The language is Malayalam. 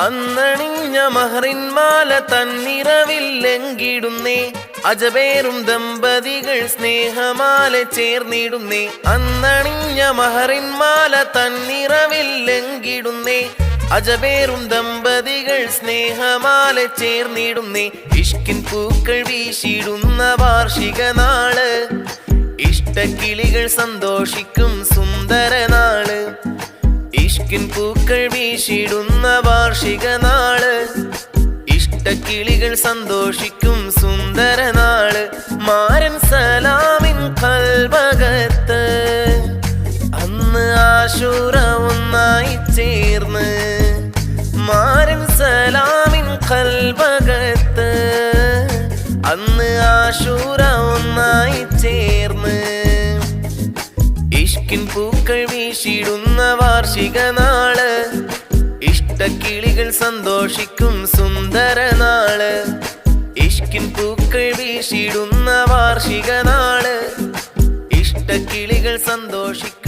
അന്നണിഞ്ഞ മഹറിന്മാല തന്നിറവില്ലെങ്കിടുന്നേ അജബേറും ദമ്പതികൾ സ്നേഹമാല ചേർന്നിടുന്നേ. അന്നണിഞ്ഞ മഹറിന്മാല തന്നിറവില്ലെങ്കിടുന്നേ അജബേറും ദമ്പതികൾ സ്നേഹമാല ചേർന്നിടുന്നേ. ഇഷ്കിൻ പൂക്കൾ വീശിടുന്ന വാർഷിക നാള്, ഇഷ്ടക്കിളികൾ സന്തോഷിക്കും സുന്ദര നാള്. ഇഷ്കിൻ പൂക്കൾ വീശിടുന്ന വാർഷിക നാള്, ഇഷ്ടക്കിളികൾ സന്തോഷിക്കും സുന്ദര നാള്. മാരൻ സലാമിൻ കൽബകത്ത് അന്ന് ആശൂറ ഒന്നായി ചേർന്ന്. മാരൻ സലാമിൻ കൽബകത്ത് അന്ന് ആശൂറ ഒന്നായി ചേർന്ന്. ഇഷ്കിൻ പൂക്കൾ വീശിടുന്ന വാർഷിക നാള്, ഇഷ്ടക്കിളികൾ സന്തോഷിക്കും സുന്ദര നാള്. ഇഷ്കിൻ പൂക്കൾ വീശിടുന്ന വാർഷിക നാള്, ഇഷ്ടക്കിളികൾ സന്തോഷിക്കും